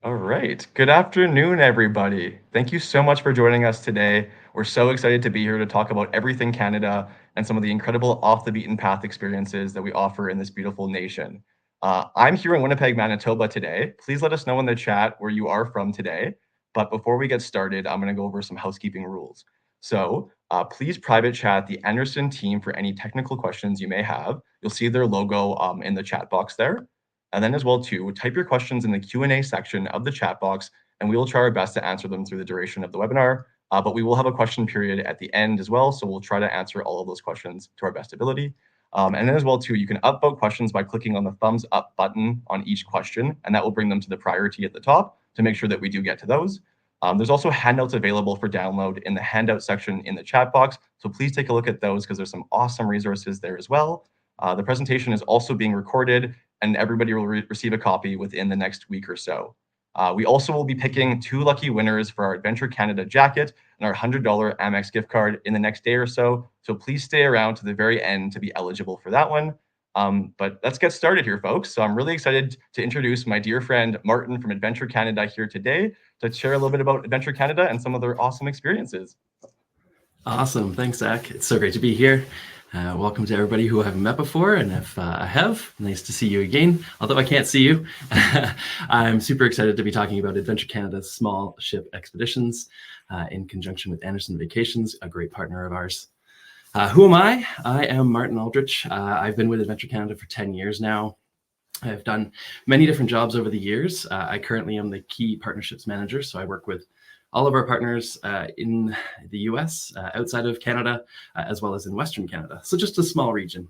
All right. Good afternoon, everybody. Thank you so much for joining us today. We're so excited to be here to talk about everything Canada and some of the incredible off the beaten path experiences that we offer in this beautiful nation. I'm here in Winnipeg, Manitoba today. Please let us know in the chat where you are from today. But before we get started, I'm going to go over some housekeeping rules. Please private chat the Anderson team for any technical questions you may have. You'll see their logo in the chat box there. And then as well too, type your questions in the Q&A section of the chat box, and we will try our best to answer them through the duration of the webinar. But we will have a question period at the end as well, so we'll try to answer all of those questions to our best ability. And then as well too, you can upvote questions by clicking on the thumbs up button on each question, and that will bring them to the priority at the top to make sure that we do get to those. There's also handouts available for download in the handout section in the chat box, so please take a look at those because there's some awesome resources there as well. The presentation is also being recorded, and everybody will receive a copy within the next week or so. We also will be picking 2 lucky winners for our Adventure Canada jacket and our $100 Amex gift card in the next day or so. So please stay around to the very end to be eligible for that one. But let's get started here, folks. So I'm really excited to introduce my dear friend Martin from Adventure Canada here today to share a little bit about Adventure Canada and some of their awesome experiences. Awesome. Thanks, Zach. It's so great to be here. Welcome to everybody who I haven't met before, and if I have, nice to see you again, although I can't see you. I'm super excited to be talking about Adventure Canada's small ship expeditions in conjunction with Anderson Vacations, a great partner of ours. Who am I? I am Martin Aldrich. I've been with Adventure Canada for 10 years now. I've done many different jobs over the years. I currently am the key partnerships manager, so I work with all of our partners in the US, outside of Canada, as well as in Western Canada. So just a small region.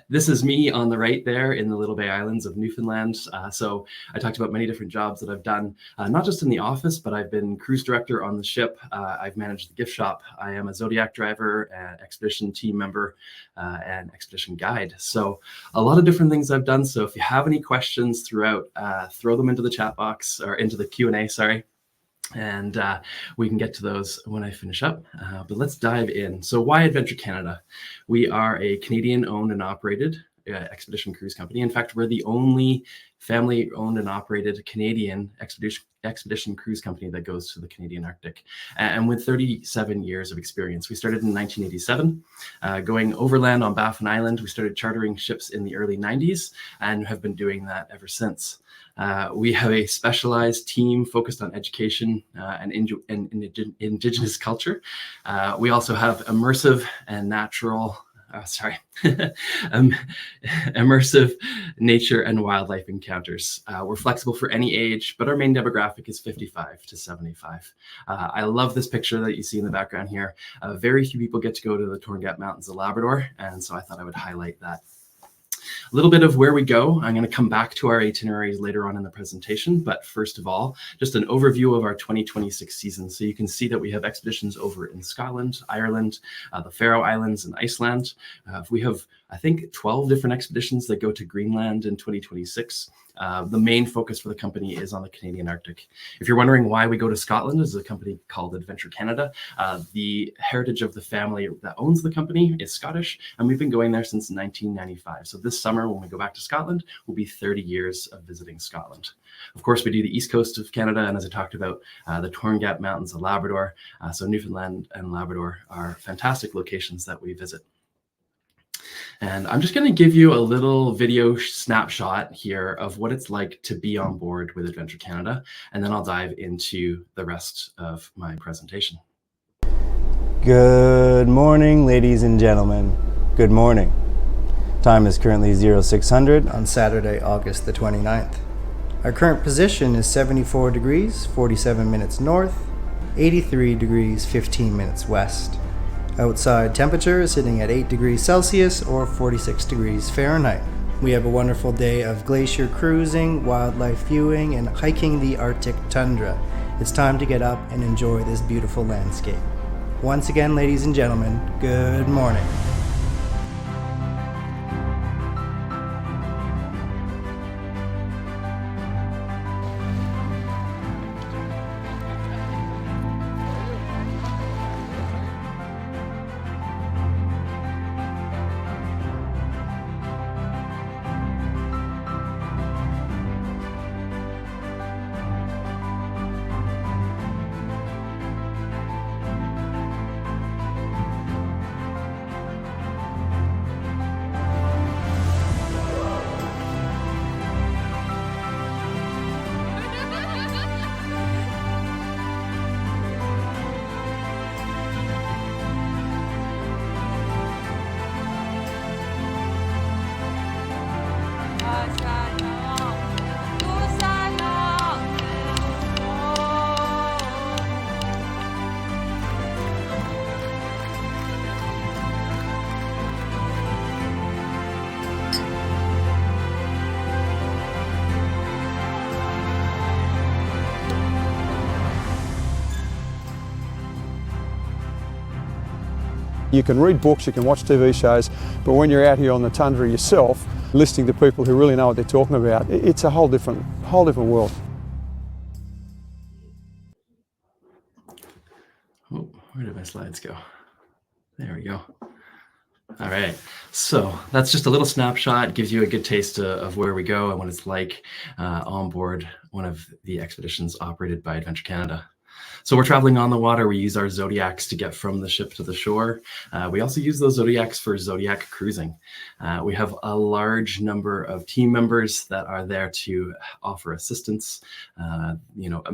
This is me on the right there in the Little Bay Islands of Newfoundland. So I talked about many different jobs that I've done, not just in the office, but I've been cruise director on the ship. I've managed the gift shop. I am a Zodiac driver, an expedition team member, and expedition guide. So a lot of different things I've done. So if you have any questions throughout, throw them into the chat box or into the Q&A, sorry. And we can get to those when I finish up. But let's dive in. So why Adventure Canada? We are a Canadian owned and operated expedition cruise company. In fact, we're the only family owned and operated Canadian expedition cruise company that goes to the Canadian Arctic. And with 37 years of experience, we started in 1987, going overland on Baffin Island. We started chartering ships in the early 90s and have been doing that ever since. We have a specialized team focused on education and Indigenous culture. We also have immersive and immersive nature and wildlife encounters. We're flexible for any age, but our main demographic is 55 to 75. I love this picture that you see in the background here. Very few people get to go to the Torn Gap Mountains of Labrador, and so I thought I would highlight that. A little bit of where we go. I'm going to come back to our itineraries later on in the presentation, but first of all, just an overview of our 2026 season. So you can see that we have expeditions over in Scotland, Ireland, the Faroe Islands, and Iceland. We have, I think, 12 different expeditions that go to Greenland in 2026. The main focus for the company is on the Canadian Arctic. If you're wondering why we go to Scotland, as a company called Adventure Canada, the heritage of the family that owns the company is Scottish, and we've been going there since 1995. So this summer, when we go back to Scotland, will be 30 years of visiting Scotland. Of course, we do the east coast of Canada, and as I talked about, the Torn Gap Mountains of Labrador. So Newfoundland and Labrador are fantastic locations that we visit. And I'm just going to give you a little video snapshot here of what it's like to be on board with Adventure Canada, and then I'll dive into the rest of my presentation. Good morning, ladies and gentlemen. Good morning. Time is currently 0600 on Saturday, August the 29th. Our current position is 74 degrees, 47 minutes north, 83 degrees, 15 minutes west. Outside temperature is sitting at 8 degrees Celsius or 46 degrees Fahrenheit. We have a wonderful day of glacier cruising, wildlife viewing, and hiking the Arctic tundra. It's time to get up and enjoy this beautiful landscape. Once again, ladies and gentlemen, good morning. You can read books, you can watch TV shows, but when you're out here on the tundra yourself, listening to people who really know what they're talking about, it's a whole different world. Oh, where did my slides go? There we go. All right, so that's just a little snapshot, gives you a good taste of where we go and what it's like on board one of the expeditions operated by Adventure Canada. So we're traveling on the water. We use our Zodiacs to get from the ship to the shore. We also use those Zodiacs for Zodiac cruising. We have a large number of team members that are there to offer assistance.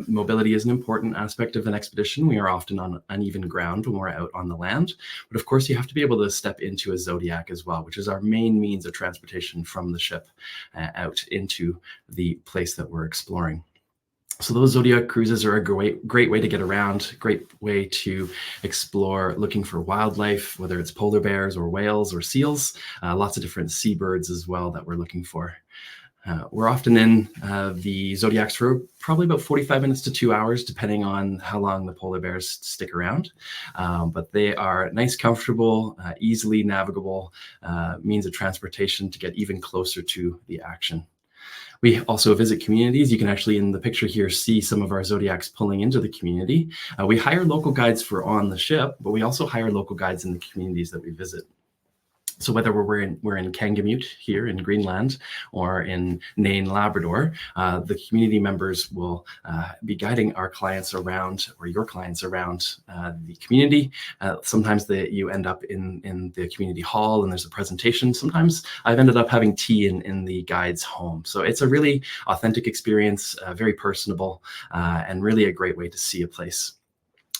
Mobility is an important aspect of an expedition. We are often on uneven ground when we're out on the land. But of course, you have to be able to step into a Zodiac as well, which is our main means of transportation from the ship out into the place that we're exploring. So those Zodiac cruises are a great way to get around, great way to explore, looking for wildlife, whether it's polar bears or whales or seals, lots of different seabirds as well that we're looking for. We're often in the Zodiacs for probably about 45 minutes to 2 hours, depending on how long the polar bears stick around. But they are nice, comfortable, easily navigable means of transportation to get even closer to the action. We also visit communities. You can actually, in the picture here, see some of our Zodiacs pulling into the community. We hire local guides for on the ship, but we also hire local guides in the communities that we visit. So whether we're in Kangamute here in Greenland or in Nain, Labrador, the community members will be guiding our clients around, or your clients around the community. Sometimes you end up in the community hall and there's a presentation. Sometimes I've ended up having tea in the guide's home. So it's a really authentic experience, very personable, and really a great way to see a place.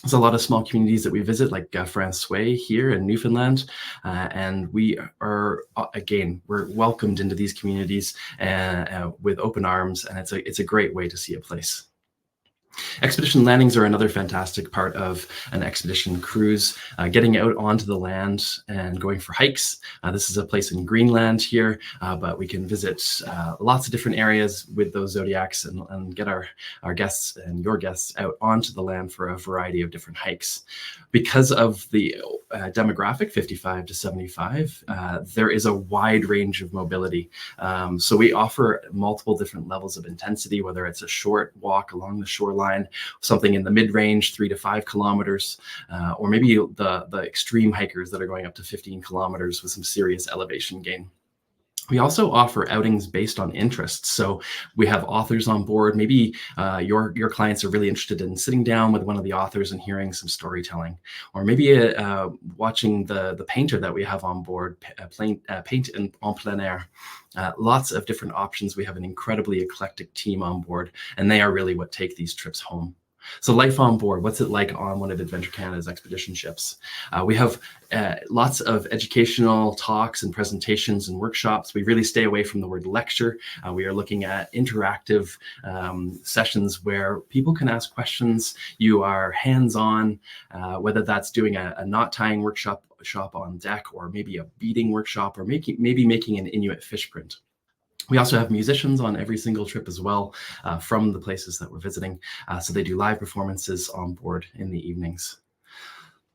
There's a lot of small communities that we visit, like François here in Newfoundland, and we are, again, we're welcomed into these communities with open arms, and it's a great way to see a place. Expedition landings are another fantastic part of an expedition cruise, getting out onto the land and going for hikes. This is a place in Greenland here, but we can visit lots of different areas with those Zodiacs and get our guests and your guests out onto the land for a variety of different hikes. Because of the demographic, 55 to 75, there is a wide range of mobility. So we offer multiple different levels of intensity, whether it's a short walk along the shoreline, something in the mid-range, 3 to 5 kilometers, or maybe the extreme hikers that are going up to 15 kilometers with some serious elevation gain. We also offer outings based on interests. So we have authors on board. Maybe your clients are really interested in sitting down with one of the authors and hearing some storytelling, or maybe watching the painter that we have on board paint en plein air. Lots of different options. We have an incredibly eclectic team on board, and they are really what take these trips home. So life on board, what's it like on one of Adventure Canada's expedition ships? We have lots of educational talks and presentations and workshops. We really stay away from the word lecture. We are looking at interactive sessions where people can ask questions. You are hands-on, whether that's doing a knot tying workshop on deck, or maybe a beading workshop, or maybe making an Inuit fish print. We also have musicians on every single trip as well from the places that we're visiting. So they do live performances on board in the evenings.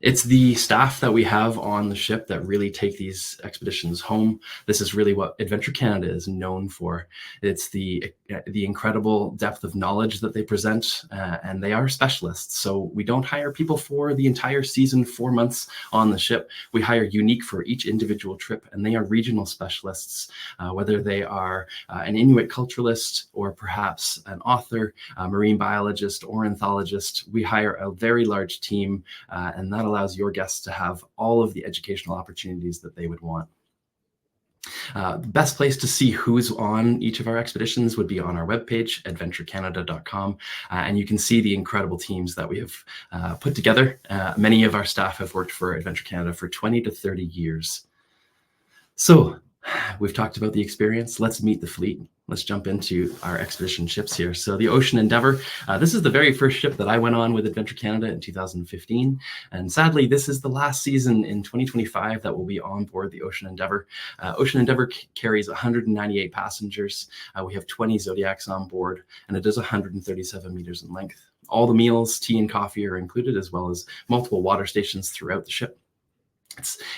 It's the staff that we have on the ship that really take these expeditions home. This is really what Adventure Canada is known for. It's the incredible depth of knowledge that they present, and they are specialists. So we don't hire people for the entire season, 4 months on the ship. We hire unique for each individual trip, and they are regional specialists, whether they are an Inuit culturalist or perhaps an author, a marine biologist, or ornithologist. We hire a very large team, and that allows your guests to have all of the educational opportunities that they would want. The best place to see who's on each of our expeditions would be on our webpage, adventurecanada.com, and you can see the incredible teams that we have put together. Many of our staff have worked for Adventure Canada for 20 to 30 years. So we've talked about the experience. Let's meet the fleet. Let's jump into our expedition ships here. So the Ocean Endeavour, this is the very first ship that I went on with Adventure Canada in 2015. And sadly, this is the last season in 2025 that will be on board the Ocean Endeavour. Ocean Endeavour carries 198 passengers. We have 20 Zodiacs on board, and it is 137 meters in length. All the meals, tea and coffee are included, as well as multiple water stations throughout the ship.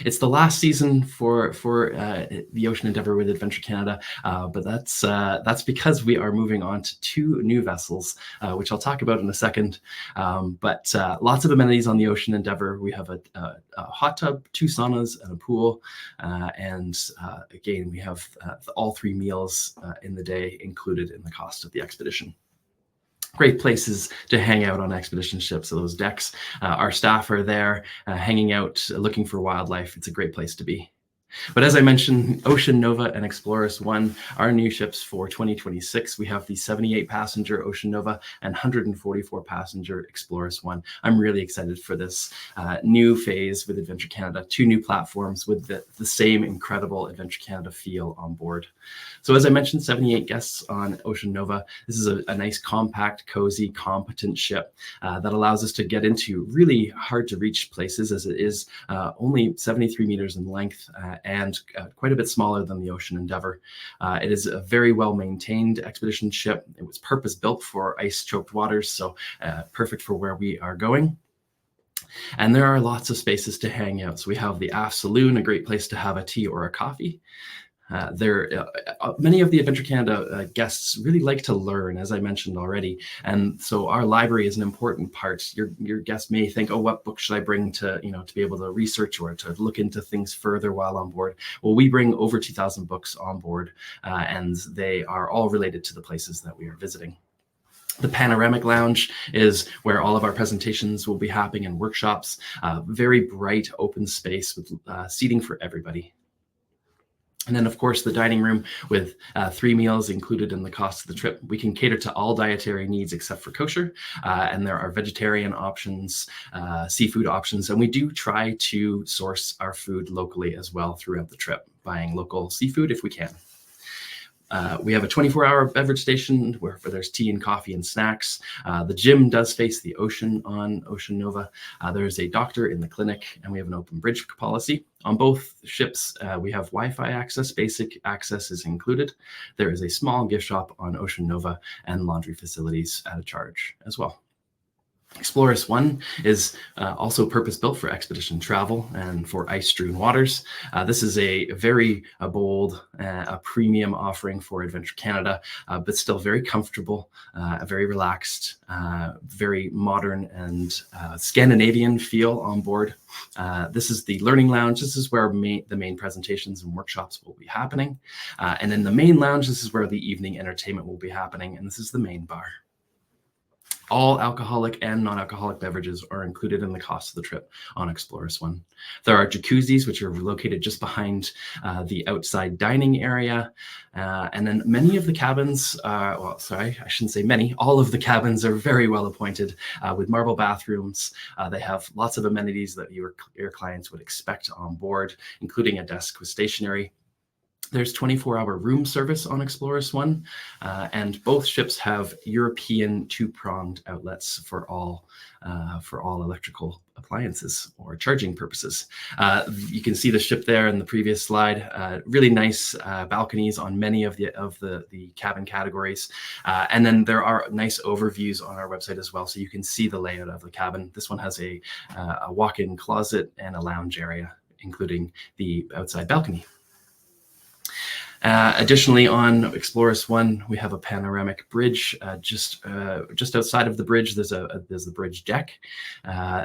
It's the last season for the Ocean Endeavour with Adventure Canada, but that's because we are moving on to 2 new vessels, which I'll talk about in a second. But lots of amenities on the Ocean Endeavour. We have a hot tub, 2 saunas, and a pool, and again we have all 3 meals in the day included in the cost of the expedition. Great places to hang out on expedition ships. So those decks, our staff are there hanging out, looking for wildlife. It's a great place to be. But as I mentioned, Ocean Nova and Explorus One are new ships for 2026. We have the 78-passenger Ocean Nova and 144-passenger Explorus One. I'm really excited for this new phase with Adventure Canada, 2 new platforms with the same incredible Adventure Canada feel on board. So as I mentioned, 78 guests on Ocean Nova. This is a nice, compact, cozy, competent ship that allows us to get into really hard to reach places, as it is only 73 meters in length and quite a bit smaller than the Ocean Endeavour. It is a very well maintained expedition ship. It was purpose built for ice choked waters, so perfect for where we are going. And there are lots of spaces to hang out. So we have the aft saloon, a great place to have a tea or a coffee. Many of the Adventure Canada guests really like to learn, as I mentioned already, and so our library is an important part. Your guests may think, oh, what book should I bring to be able to research or to look into things further while on board? Well, we bring over 2,000 books on board, and they are all related to the places that we are visiting. The Panoramic Lounge is where all of our presentations will be happening and workshops. Very bright, open space with seating for everybody. And then, of course, the dining room with 3 meals included in the cost of the trip. We can cater to all dietary needs except for kosher, and there are vegetarian options, seafood options, and we do try to source our food locally as well throughout the trip, buying local seafood if we can. We have a 24-hour beverage station where there's tea and coffee and snacks. The gym does face the ocean on Ocean Nova. There's a doctor in the clinic, and we have an open bridge policy. On both ships, we have Wi-Fi access. Basic access is included. There is a small gift shop on Ocean Nova and laundry facilities at a charge as well. Explorus One is also purpose-built for expedition travel and for ice-strewn waters. This is a very bold, a premium offering for Adventure Canada, but still very comfortable, very relaxed, very modern and Scandinavian feel on board. This is the Learning Lounge. This is where the main presentations and workshops will be happening. And in the main lounge, this is where the evening entertainment will be happening. And this is the main bar. All alcoholic and non-alcoholic beverages are included in the cost of the trip on Explorus One. There are jacuzzis, which are located just behind the outside dining area. And then many of the cabins, well, sorry, I shouldn't say many, all of the cabins are very well appointed with marble bathrooms. They have lots of amenities that your clients would expect on board, including a desk with stationery. There's 24-hour room service on Explorus One, and both ships have European 2-pronged outlets for all electrical appliances or charging purposes. You can see the ship there in the previous slide. Really nice balconies on many of the cabin categories, and then there are nice overviews on our website as well, so you can see the layout of the cabin. This one has a walk-in closet and a lounge area, including the outside balcony. Additionally, on Explorus One, we have a panoramic bridge. Just outside of the bridge, there's the bridge deck.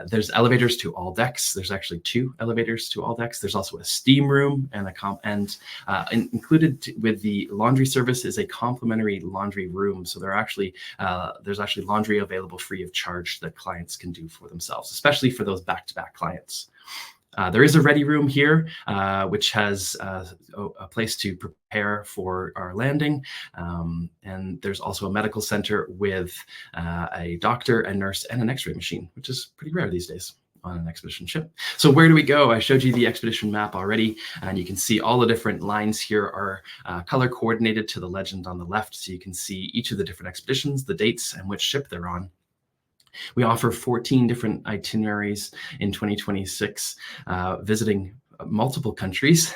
There's elevators to all decks. There's actually 2 elevators to all decks. There's also a steam room and included with the laundry service is a complimentary laundry room. So there's actually laundry available free of charge that clients can do for themselves, especially for those back-to-back clients. There is a ready room here, which has a place to prepare for our landing. And there's also a medical center with a doctor, a nurse, and an x-ray machine, which is pretty rare these days on an expedition ship. So where do we go? I showed you the expedition map already, and you can see all the different lines here are color coordinated to the legend on the left. So you can see each of the different expeditions, the dates, and which ship they're on. We offer 14 different itineraries in 2026, visiting multiple countries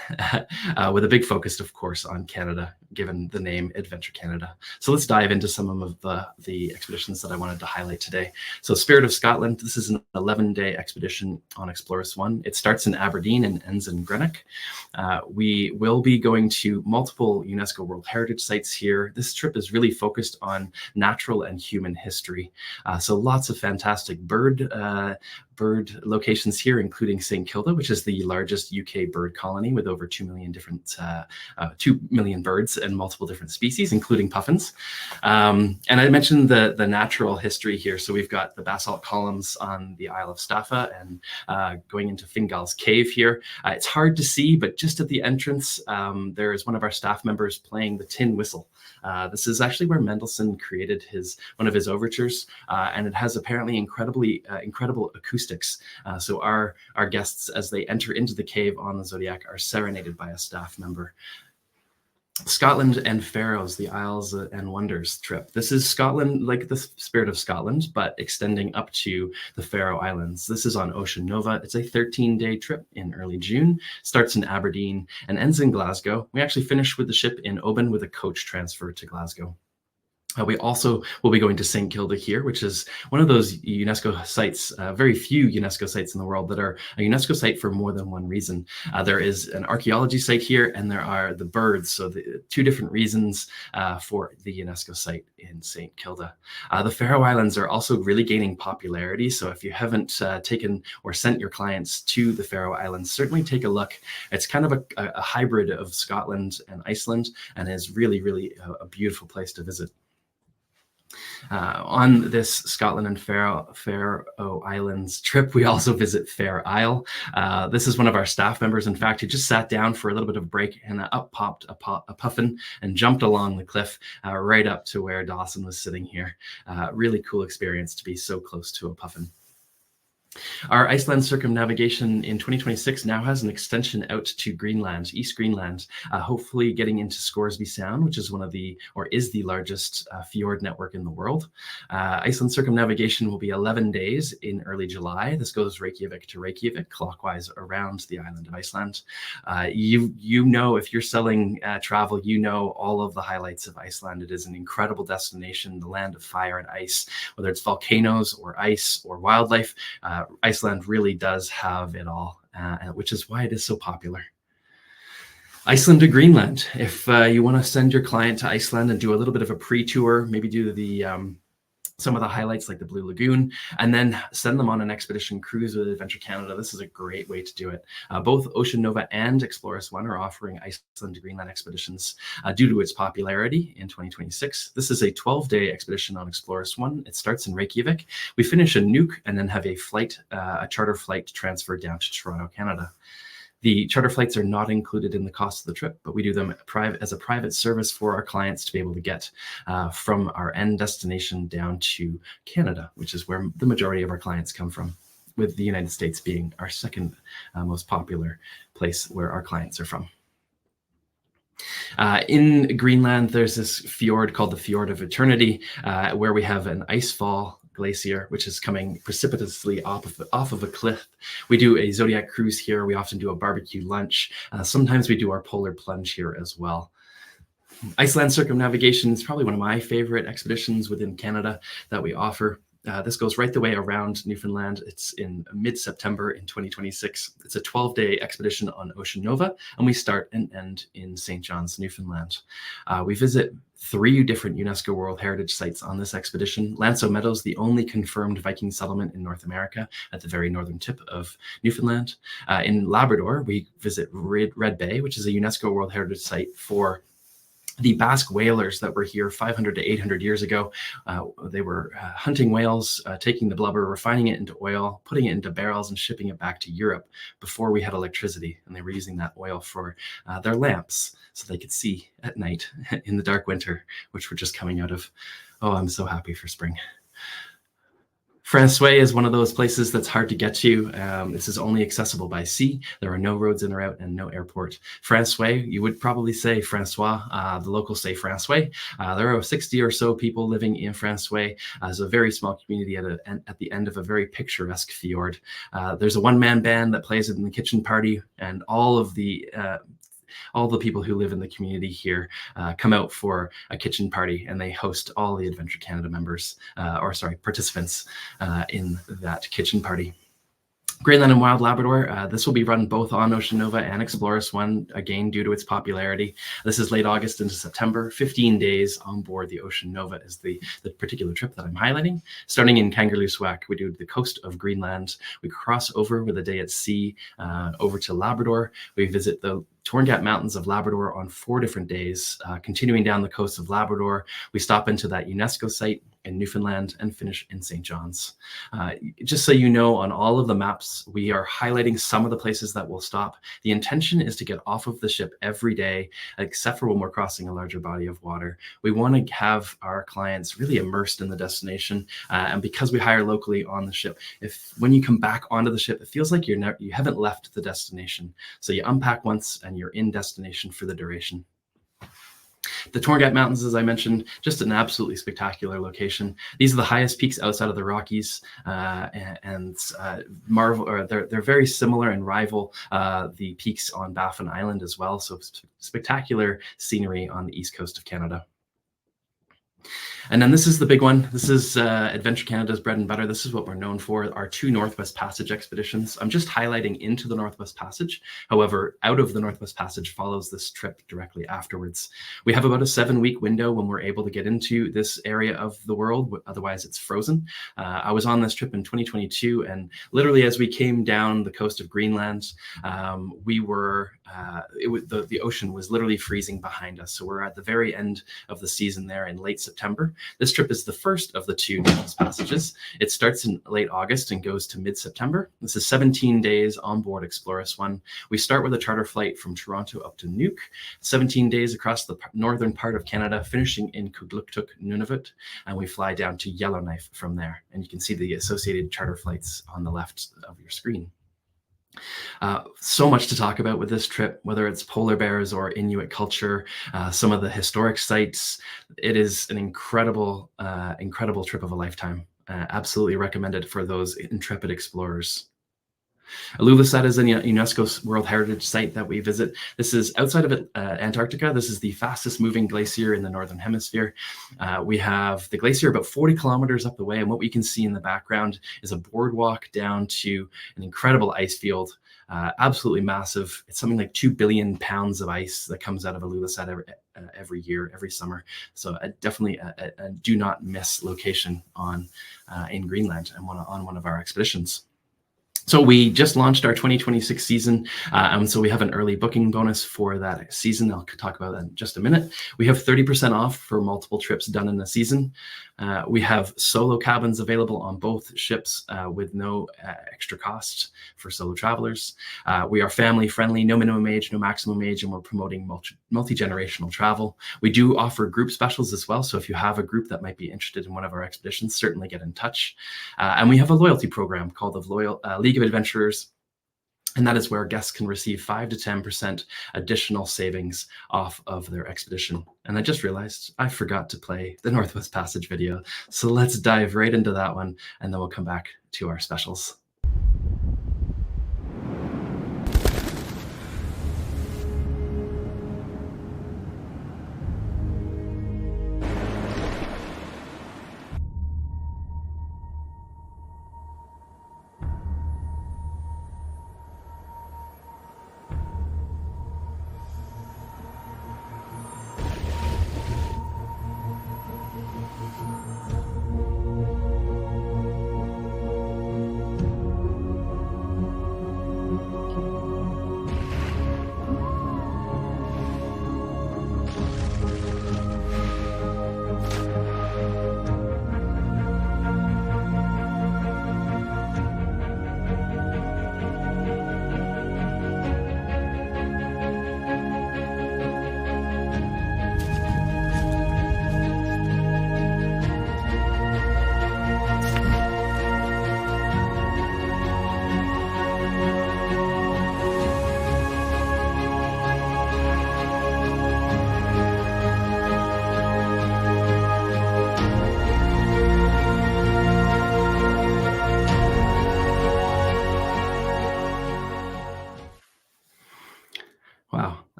with a big focus, of course, on Canada given the name Adventure Canada. So let's dive into some of the expeditions that I wanted to highlight today. So Spirit of Scotland, this is an 11-day expedition on Explorus One. It starts in Aberdeen and ends in Greenock. We will be going to multiple UNESCO World Heritage Sites here. This trip is really focused on natural and human history. So lots of fantastic bird locations here, including St. Kilda, which is the largest UK bird colony with over 2 million different 2 million birds and multiple different species, including puffins. And I mentioned the natural history here. So we've got the basalt columns on the Isle of Staffa and going into Fingal's Cave here. It's hard to see, but just at the entrance, there is one of our staff members playing the tin whistle. This is actually where Mendelssohn created one of his overtures, and it has apparently incredible acoustics. So our guests, as they enter into the cave on the Zodiac, are serenaded by a staff member. Scotland and Faroes, the Isles and Wonders trip. This is Scotland, like the Spirit of Scotland, but extending up to the Faroe Islands. This is on Ocean Nova. It's a 13-day trip in early June, starts in Aberdeen and ends in Glasgow. We actually finish with the ship in Oban with a coach transfer to Glasgow. We also will be going to St. Kilda here, which is one of those UNESCO sites, very few UNESCO sites in the world that are a UNESCO site for more than one reason. There is an archaeology site here, and there are the birds. So the two different reasons for the UNESCO site in St. Kilda. The Faroe Islands are also really gaining popularity. So if you haven't taken or sent your clients to the Faroe Islands, certainly take a look. It's kind of a hybrid of Scotland and Iceland, and is really, really a beautiful place to visit. On this Scotland and Faroe Islands trip, we also visit Fair Isle. This is one of our staff members, in fact, who just sat down for a little bit of a break, and up popped a puffin and jumped along the cliff right up to where Dawson was sitting here. Really cool experience to be so close to a puffin. Our Iceland circumnavigation in 2026 now has an extension out to Greenland, East Greenland, hopefully getting into Scoresby Sound, which is is the largest fjord network in the world. Iceland circumnavigation will be 11 days in early July. This goes Reykjavik to Reykjavik, clockwise around the island of Iceland. You know, if you're selling travel, you know all of the highlights of Iceland. It is an incredible destination, the land of fire and ice, whether it's volcanoes or ice or wildlife. Iceland really does have it all, which is why it is so popular. Iceland to Greenland. If you want to send your client to Iceland and do a little bit of a pre-tour, maybe do some of the highlights like the Blue Lagoon, and then send them on an expedition cruise with Adventure Canada, this is a great way to do it. Both Ocean Nova and Explorus One are offering Iceland to Greenland expeditions due to its popularity in 2026. This is a 12-day expedition on Explorus One. It starts in Reykjavik. We finish in Nuuk and then have a charter flight transfer down to Toronto, Canada. The charter flights are not included in the cost of the trip, but we do them as a private service for our clients to be able to get from our end destination down to Canada, which is where the majority of our clients come from, with the United States being our second most popular place where our clients are from. In Greenland, there's this fjord called the Fjord of Eternity, where we have an icefall glacier, which is coming precipitously off of a cliff. We do a Zodiac cruise here. We often do a barbecue lunch. Sometimes we do our polar plunge here as well. Iceland circumnavigation is probably one of my favorite expeditions within Canada that we offer. This goes right the way around Newfoundland. It's in mid-September in 2026. It's a 12-day expedition on Ocean Nova, and we start and end in St. John's, Newfoundland. We visit 3 different UNESCO World Heritage Sites on this expedition. Lanso Meadows, the only confirmed Viking settlement in North America at the very northern tip of Newfoundland. In Labrador, we visit Red Bay, which is a UNESCO World Heritage Site for the Basque whalers that were here 500 to 800 years ago. They were hunting whales, taking the blubber, refining it into oil, putting it into barrels and shipping it back to Europe before we had electricity. And they were using that oil for their lamps so they could see at night in the dark winter, which we're just coming out of. Oh, I'm so happy for spring. Francois is one of those places that's hard to get to. This is only accessible by sea. There are no roads in or out and no airport. Francois, you would probably say Francois. The locals say Francois. There are 60 or so people living in Francois. It's a very small community at the end of a very picturesque fjord. There's a one-man band that plays in the kitchen party, and all of the all the people who live in the community here come out for a kitchen party, and they host all the Adventure Canada members, participants in that kitchen party. Greenland and Wild Labrador, this will be run both on Ocean Nova and Explorus One, again, due to its popularity. This is late August into September. 15 days on board the Ocean Nova is the particular trip that I'm highlighting. Starting in Kangerlussuaq, we do the coast of Greenland. We cross over with a day at sea over to Labrador. We visit the Torngat Mountains of Labrador on 4 different days. Continuing down the coast of Labrador, we stop into that UNESCO site in Newfoundland and finish in St. John's. Just so you know, on all of the maps, we are highlighting some of the places that we'll stop. The intention is to get off of the ship every day, except for when we're crossing a larger body of water. We want to have our clients really immersed in the destination. And because we hire locally on the ship, when you come back onto the ship, it feels like you haven't left the destination. So you unpack once and you're in destination for the duration. The Torngat Mountains, as I mentioned, just an absolutely spectacular location. These are the highest peaks outside of the Rockies, they're very similar and rival the peaks on Baffin Island as well. So spectacular scenery on the east coast of Canada. And then this is the big one. This is Adventure Canada's bread and butter. This is what we're known for, our 2 Northwest Passage expeditions. I'm just highlighting into the Northwest Passage. However, out of the Northwest Passage follows this trip directly afterwards. We have about a 7-week window when we're able to get into this area of the world. Otherwise, it's frozen. I was on this trip in 2022, and literally as we came down the coast of Greenland, the ocean was literally freezing behind us. So we're at the very end of the season there in late September. This trip is the first of the 2 Northwest Passages. It starts in late August and goes to mid-September. This is 17 days on board Explorus One. We start with a charter flight from Toronto up to Nuuk, 17 days across the northern part of Canada, finishing in Kugluktuk, Nunavut, and we fly down to Yellowknife from there. And you can see the associated charter flights on the left of your screen. So much to talk about with this trip, whether it's polar bears or Inuit culture, some of the historic sites. It is an incredible trip of a lifetime. Absolutely recommended for those intrepid explorers. Ilulissat is a UNESCO World Heritage Site that we visit. This is outside of Antarctica. This is the fastest moving glacier in the Northern Hemisphere. We have the glacier about 40 kilometers up the way, and what we can see in the background is a boardwalk down to an incredible ice field. Absolutely massive. It's something like 2 billion pounds of ice that comes out of Ilulissat every year, every summer. So definitely a do not miss location in Greenland and on one of our expeditions. So we just launched our 2026 season, and so we have an early booking bonus for that season. I'll talk about that in just a minute. We have 30% off for multiple trips done in the season. We have solo cabins available on both ships with no extra cost for solo travelers. We are family friendly, no minimum age, no maximum age, and we're promoting multi-generational travel. We do offer group specials as well. So if you have a group that might be interested in one of our expeditions, certainly get in touch. And we have a loyalty program called the League of Adventurers. And that is where guests can receive 5 to 10% additional savings off of their expedition. And I just realized I forgot to play the Northwest Passage video. So let's dive right into that one, and then we'll come back to our specials.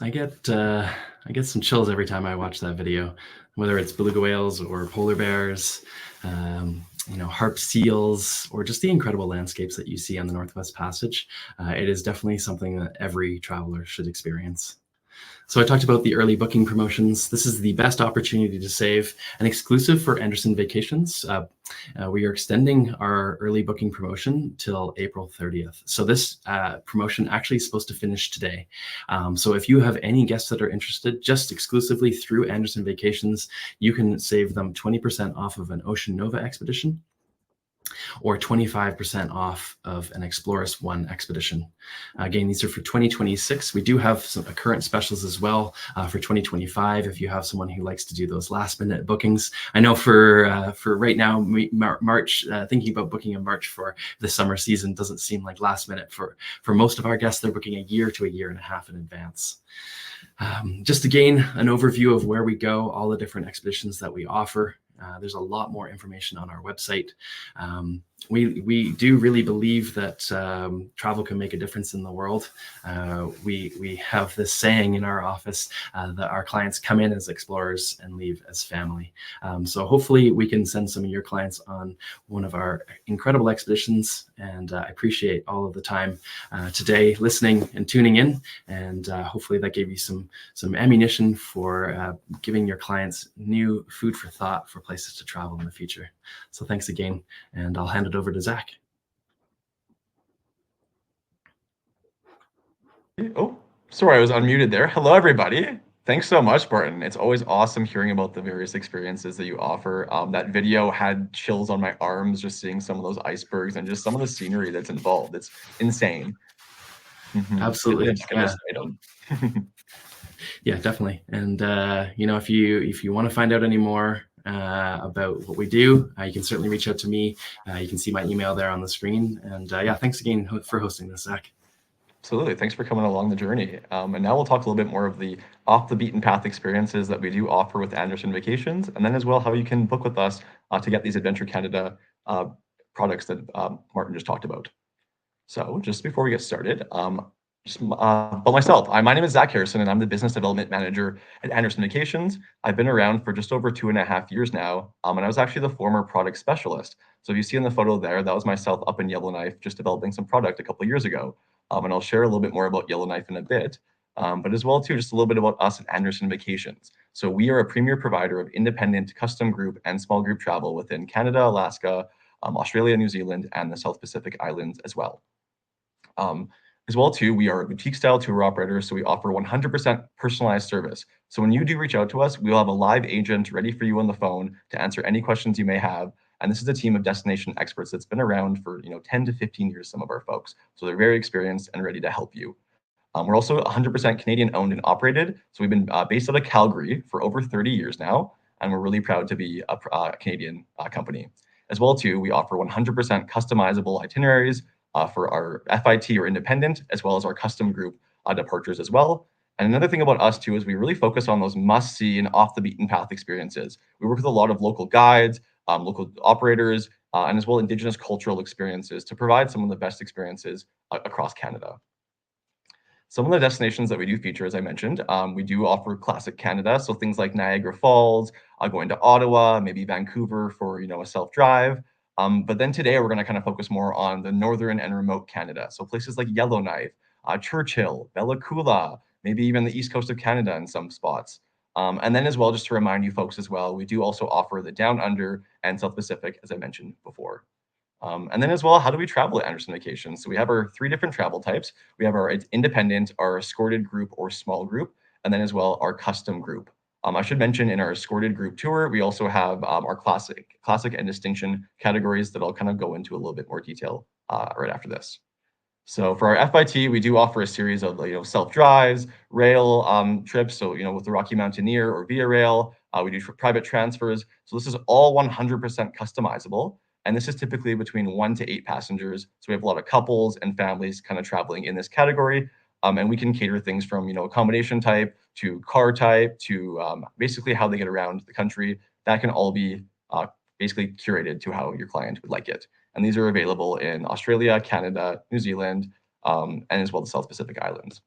I get some chills every time I watch that video, whether it's beluga whales or polar bears, harp seals, or just the incredible landscapes that you see on the Northwest Passage. It is definitely something that every traveler should experience. So I talked about the early booking promotions. This is the best opportunity to save, and exclusive for Anderson Vacations. We are extending our early booking promotion till April 30th. So this promotion actually is supposed to finish today. So if you have any guests that are interested, just exclusively through Anderson Vacations, you can save them 20% off of an Ocean Nova expedition, or 25% off of an Exploris One expedition. Again, these are for 2026. We do have some current specials as well for 2025. If you have someone who likes to do those last minute bookings, I know for right now, March, thinking about booking in March for the summer season doesn't seem like last minute for most of our guests. They're booking a year to a year and a half in advance. Just to gain an overview of where we go, all the different expeditions that we offer. There's a lot more information on our website. We do really believe that travel can make a difference in the world. We have this saying in our office that our clients come in as explorers and leave as family. So hopefully we can send some of your clients on one of our incredible expeditions. And I appreciate all of the time today listening and tuning in. And hopefully that gave you some ammunition for giving your clients new food for thought for places to travel in the future. So thanks again, and I'll hand it over to Zach. Oh, sorry, I was unmuted there. Hello, everybody. Thanks so much, Barton. It's always awesome hearing about the various experiences that you offer. That video had chills on my arms just seeing some of those icebergs and just some of the scenery that's involved. It's insane. Absolutely. Yeah, definitely. And if you want to find out any more about what we do, you can certainly reach out to me. You can see my email there on the screen. And thanks again for hosting this, Zach. Absolutely. Thanks for coming along the journey. And now we'll talk a little bit more of the off the beaten path experiences that we do offer with Anderson Vacations, and then as well how you can book with us to get these Adventure Canada products that Martin just talked about. So just before we get started, about myself, my name is Zach Harrison, and I'm the Business Development Manager at Anderson Vacations. I've been around for just over 2.5 years now, and I was actually the former product specialist. So if you see in the photo there, that was myself up in Yellowknife, just developing some product a couple of years ago. And I'll share a little bit more about Yellowknife in a bit, but as well too, just a little bit about us at Anderson Vacations. So we are a premier provider of independent, custom group and small group travel within Canada, Alaska, Australia, New Zealand, and the South Pacific Islands as well. As well too, we are a boutique style tour operator, so we offer 100% personalized service. So when you do reach out to us, we'll have a live agent ready for you on the phone to answer any questions you may have. And this is a team of destination experts that's been around for 10 to 15 years, some of our folks. So they're very experienced and ready to help you. We're also 100% Canadian owned and operated. So we've been based out of Calgary for over 30 years now, and we're really proud to be a Canadian company. As well too, we offer 100% customizable itineraries for our FIT or independent, as well as our custom group departures as well. And another thing about us too is we really focus on those must-see and off the beaten path experiences. We work with a lot of local guides, local operators, and as well Indigenous cultural experiences to provide some of the best experiences across Canada. Some of the destinations that we do feature, as I mentioned, we do offer classic Canada, so things like Niagara Falls, going to Ottawa, maybe Vancouver for a self-drive. But then today we're going to kind of focus more on the northern and remote Canada, so places like Yellowknife, Churchill, Bella Coola, maybe even the east coast of Canada in some spots. And then as well, just to remind you folks as well, we do also offer the Down Under and South Pacific, as I mentioned before. And then as well, how do we travel at Anderson Vacations? So we have our 3 different travel types. We have our independent, our escorted group or small group, and then as well our custom group. I should mention in our escorted group tour, we also have our classic and distinction categories that I'll kind of go into a little bit more detail right after this. So for our FIT, we do offer a series of self-drives, rail trips. So with the Rocky Mountaineer or Via Rail, we do private transfers. So this is all 100% customizable, and this is typically between 1 to 8 passengers. So we have a lot of couples and families kind of traveling in this category, and we can cater things from accommodation type to car type to basically how they get around the country. That can all be basically curated to how your client would like it. And these are available in Australia, Canada, New Zealand, and as well the South Pacific Islands.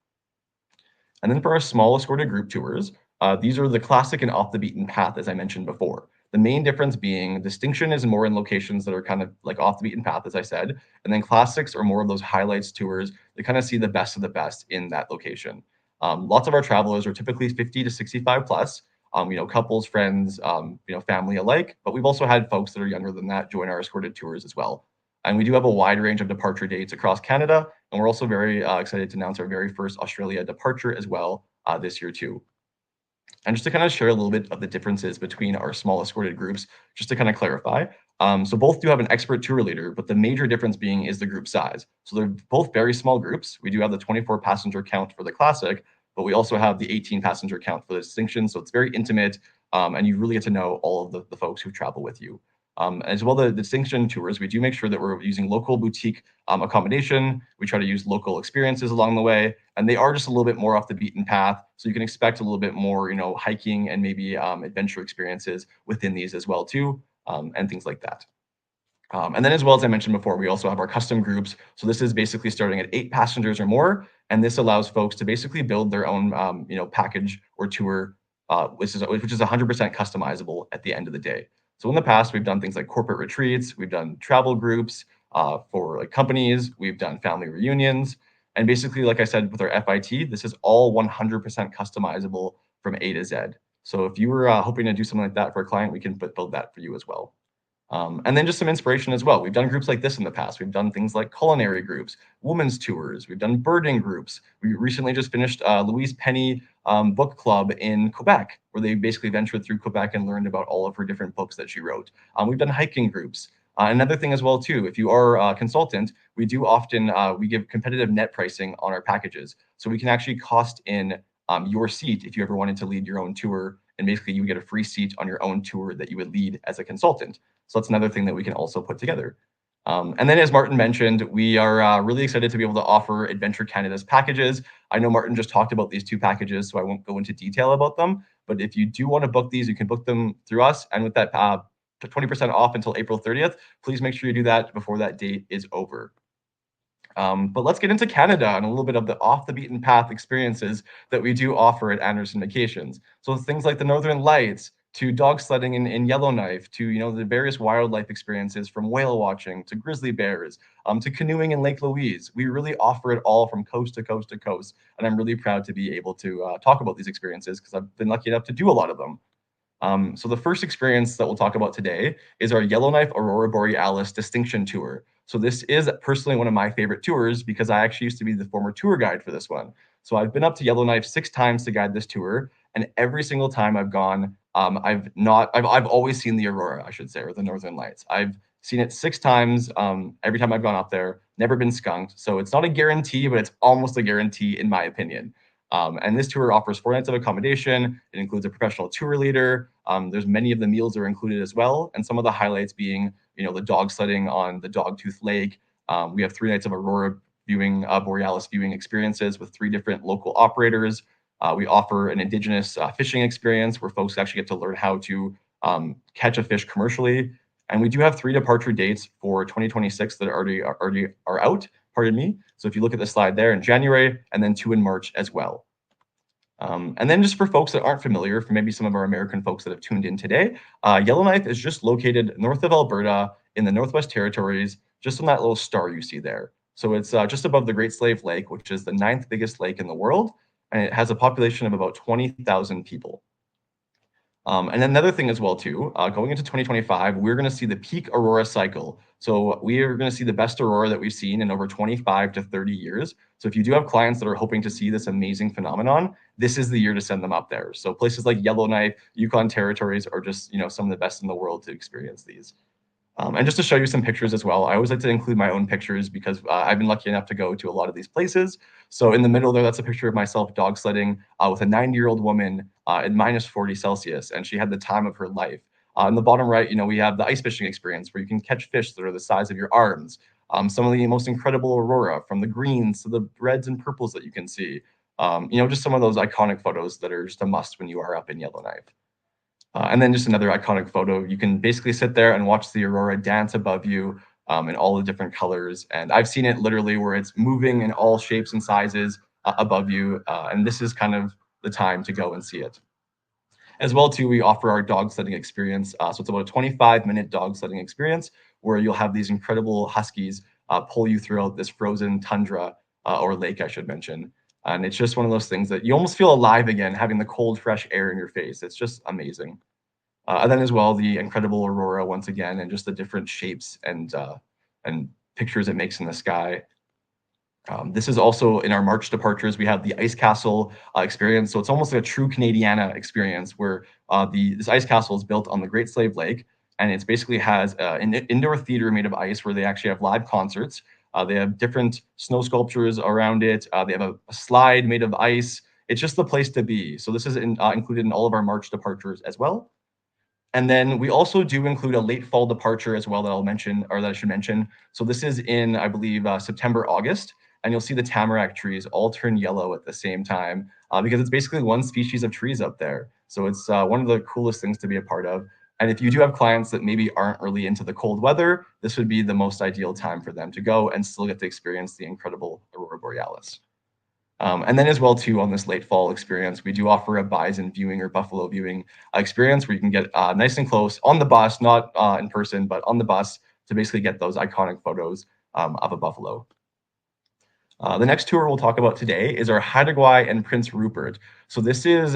And then for our small escorted group tours, these are the classic and off the beaten path, as I mentioned before. The main difference being distinction is more in locations that are kind of like off the beaten path, as I said, and then classics are more of those highlights tours that kind of see the best of the best in that location. Lots of our travelers are typically 50 to 65 plus, couples, friends, family alike, but we've also had folks that are younger than that join our escorted tours as well. And we do have a wide range of departure dates across Canada, and we're also very excited to announce our very first Australia departure as well this year too. And just to kind of share a little bit of the differences between our small escorted groups, just to kind of clarify. So both do have an expert tour leader, but the major difference being is the group size. So they're both very small groups. We do have the 24 passenger count for the classic, but we also have the 18 passenger count for the distinction. So it's very intimate, and you really get to know all of the folks who travel with you. As well, the distinction tours, we do make sure that we're using local boutique accommodation. We try to use local experiences along the way, and they are just a little bit more off the beaten path. So you can expect a little bit more, hiking and maybe adventure experiences within these as well too, and things like that. And then as well as I mentioned before, we also have our custom groups. So this is basically starting at 8 passengers or more, and this allows folks to basically build their own, package or tour, which is 100% customizable at the end of the day. So in the past, we've done things like corporate retreats, we've done travel groups for like companies, we've done family reunions, and basically, like I said, with our FIT, this is all 100% customizable from A to Z. So if you were hoping to do something like that for a client, we can build that for you as well. And then just some inspiration as well. We've done groups like this in the past. We've done things like culinary groups, women's tours. We've done birding groups. We recently just finished Louise Penny book club in Quebec, where they basically ventured through Quebec and learned about all of her different books that she wrote. We've done hiking groups. Another thing as well too, if you are a consultant, we do often, we give competitive net pricing on our packages. So we can actually cost in your seat if you ever wanted to lead your own tour, and basically you get a free seat on your own tour that you would lead as a consultant. So that's another thing that we can also put together. And then as Martin mentioned, we are really excited to be able to offer Adventure Canada's packages. I know Martin just talked about these 2 packages, so I won't go into detail about them. But if you do want to book these, you can book them through us. And with that 20% off until April 30th, please make sure you do that before that date is over. But let's get into Canada and a little bit of the off the beaten path experiences that we do offer at Anderson Vacations. So things like the Northern Lights, to dog sledding in Yellowknife, to the various wildlife experiences from whale watching to grizzly bears, to canoeing in Lake Louise. We really offer it all from coast to coast to coast, and I'm really proud to be able to talk about these experiences because I've been lucky enough to do a lot of them. So the first experience that we'll talk about today is our Yellowknife Aurora Borealis Distinction Tour. So this is personally one of my favorite tours because I actually used to be the former tour guide for this one. So I've been up to Yellowknife 6 times to guide this tour, and every single time I've gone, I've always seen the Aurora, I should say, or the Northern Lights. I've seen it 6 times. Every time I've gone up there, never been skunked. So it's not a guarantee, but it's almost a guarantee in my opinion. And this tour offers 4 nights of accommodation. It includes a professional tour leader. There's many of the meals are included as well. And some of the highlights being, the dog sledding on the Dogtooth Lake. We have 3 nights of Aurora viewing, Borealis viewing experiences with 3 different local operators. We offer an Indigenous fishing experience where folks actually get to learn how to catch a fish commercially. And we do have 3 departure dates for 2026 that already are out, pardon me. So if you look at the slide there, in January, and then 2 in March as well. And then just for folks that aren't familiar, for maybe some of our American folks that have tuned in today, Yellowknife is just located north of Alberta in the Northwest Territories, just on that little star you see there. So it's just above the Great Slave Lake, which is the 9th biggest lake in the world, and it has a population of about 20,000 people. And another thing as well too, going into 2025, we're going to see the peak aurora cycle. So we are going to see the best aurora that we've seen in over 25 to 30 years. So if you do have clients that are hoping to see this amazing phenomenon, this is the year to send them up there. So places like Yellowknife, Yukon Territories are just, some of the best in the world to experience these. And just to show you some pictures as well, I always like to include my own pictures because I've been lucky enough to go to a lot of these places. So in the middle there, that's a picture of myself dog sledding with a 90-year-old woman at minus 40 Celsius, and she had the time of her life. In the bottom right, we have the ice fishing experience where you can catch fish that are the size of your arms. Some of the most incredible aurora, from the greens to the reds and purples that you can see. Just some of those iconic photos that are just a must when you are up in Yellowknife. And then just another iconic photo. You can basically sit there and watch the aurora dance above you in all the different colors. And I've seen it literally where it's moving in all shapes and sizes. above you, and this is kind of the time to go and see it. As well, too, we offer our dog sledding experience. So it's about a 25-minute dog sledding experience where you'll have these incredible huskies pull you throughout this frozen tundra or lake, I should mention. And it's just one of those things that you almost feel alive again, having the cold, fresh air in your face. It's just amazing. And then as well, the incredible aurora once again, and just the different shapes and pictures it makes in the sky. This is also in our March departures. We have the ice castle experience. So it's almost like a true Canadiana experience where this ice castle is built on the Great Slave Lake. And it basically has an indoor theater made of ice where they actually have live concerts. They have different snow sculptures around it. They have a slide made of ice. It's just the place to be. So this is included in all of our March departures as well. And then we also do include a late fall departure as well that I'll mention, or that I should mention. So this is in, I believe, September, August. And you'll see the tamarack trees all turn yellow at the same time because it's basically one species of trees up there. So it's one of the coolest things to be a part of. And if you do have clients that maybe aren't really into the cold weather, this would be the most ideal time for them to go and still get to experience the incredible Aurora Borealis. And then as well, too, on this late fall experience, we do offer a bison viewing or buffalo viewing experience where you can get nice and close on the bus, not in person, but on the bus to basically get those iconic photos of a buffalo. The next tour we'll talk about today is our Haida Gwaii and Prince Rupert. So this is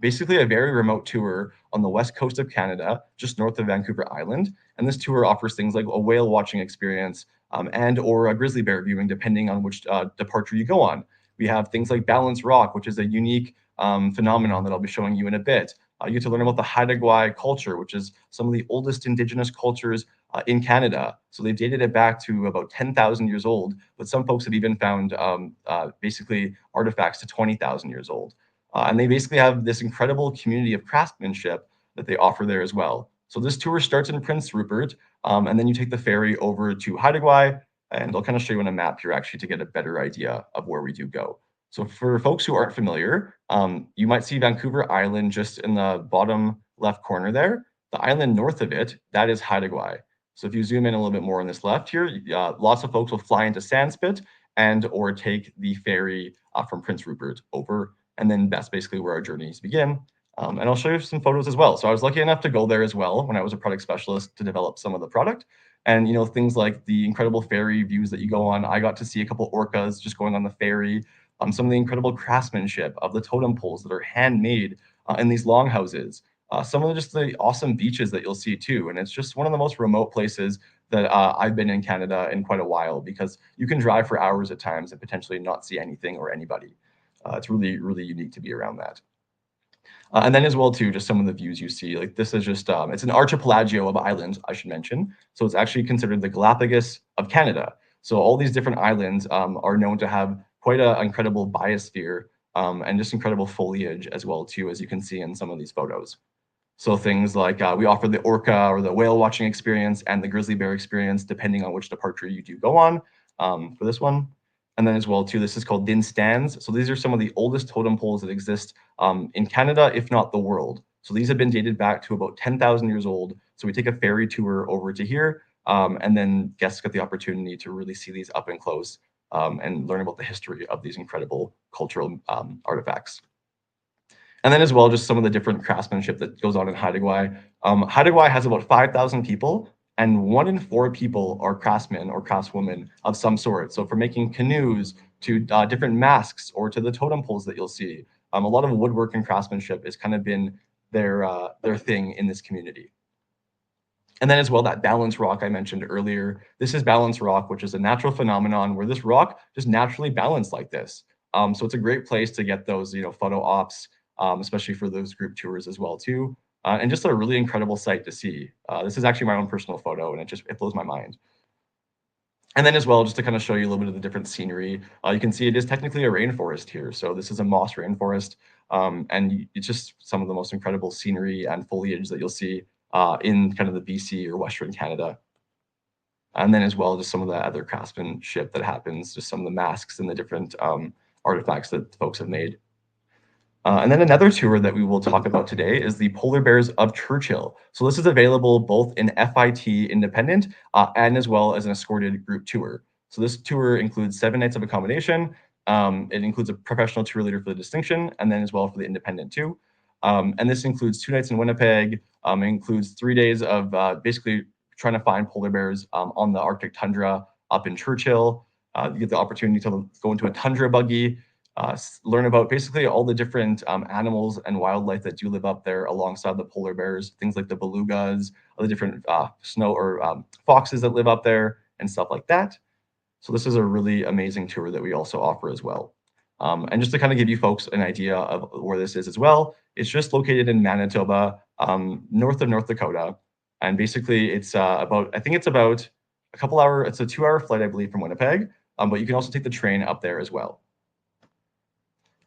basically a very remote tour on the west coast of Canada, just north of Vancouver Island. And this tour offers things like a whale watching experience and or a grizzly bear viewing, depending on which departure you go on. We have things like Balance Rock, which is a unique phenomenon that I'll be showing you in a bit. You get to learn about the Haida Gwaii culture, which is some of the oldest Indigenous cultures in Canada. So they've dated it back to about 10,000 years old, but some folks have even found basically artifacts to 20,000 years old. And they basically have this incredible community of craftsmanship that they offer there as well. So this tour starts in Prince Rupert, and then you take the ferry over to Haida Gwaii, and I'll kind of show you on a map here actually to get a better idea of where we do go. So for folks who aren't familiar, you might see Vancouver Island just in the bottom left corner there. The island north of it, that is Haida Gwaii. So if you zoom in a little bit more on this left here, lots of folks will fly into Sandspit and or take the ferry from Prince Rupert over, and then that's basically where our journeys begin. And I'll show you some photos as well. So I was lucky enough to go there as well when I was a product specialist to develop some of the product. And things like the incredible ferry views that you go on. I got to see a couple orcas just going on the ferry. Some of the incredible craftsmanship of the totem poles that are handmade in these longhouses. Some of just the awesome beaches that you'll see too. And it's just one of the most remote places that I've been in Canada in quite a while because you can drive for hours at times and potentially not see anything or anybody. It's really, really unique to be around that. And then as well too, just some of the views you see, like this is just, it's an archipelago of islands, I should mention. So it's actually considered the Galapagos of Canada. So all these different islands are known to have quite an incredible biosphere and just incredible foliage as well too, as you can see in some of these photos. So things like we offer the orca or the whale watching experience and the grizzly bear experience, depending on which departure you do go on for this one. And then as well too, this is called Din Stands. So these are some of the oldest totem poles that exist in Canada, if not the world. So these have been dated back to about 10,000 years old. So we take a ferry tour over to here and then guests get the opportunity to really see these up and close and learn about the history of these incredible cultural artifacts. And then as well, just some of the different craftsmanship that goes on in Haida Gwaii. Haida Gwaii has about 5,000 people, and 1 in 4 people are craftsmen or craftswomen of some sort. So from making canoes to different masks or to the totem poles that you'll see, a lot of woodwork and craftsmanship has kind of been their thing in this community. And then as well, that Balance Rock I mentioned earlier. This is Balance Rock, which is a natural phenomenon where this rock just naturally balanced like this. So it's a great place to get those photo ops, especially for those group tours as well too. And just a really incredible sight to see. This is actually my own personal photo, and it blows my mind. And then as well, just to kind of show you a little bit of the different scenery, you can see it is technically a rainforest here. So this is a moss rainforest, and it's just some of the most incredible scenery and foliage that you'll see in kind of the BC or Western Canada. And then as well, just some of the other craftsmanship that happens, just some of the masks and the different artifacts that folks have made. And then another tour that we will talk about today is the Polar Bears of Churchill. So this is available both in FIT independent and as well as an escorted group tour. So this tour includes 7 nights of accommodation It includes a professional tour leader for the distinction, and then as well for the independent too. And this includes 2 nights in Winnipeg. It includes 3 days of basically trying to find polar bears on the Arctic tundra up in Churchill. You get the opportunity to go into a tundra buggy, learn about basically all the different animals and wildlife that do live up there alongside the polar bears, things like the belugas, all the different snow or foxes that live up there and stuff like that. So this is a really amazing tour that we also offer as well. And just to kind of give you folks an idea of where this is as well, it's just located in Manitoba, north of North Dakota. And basically it's I think it's about a couple hour, it's a 2-hour flight, I believe, from Winnipeg, but you can also take the train up there as well.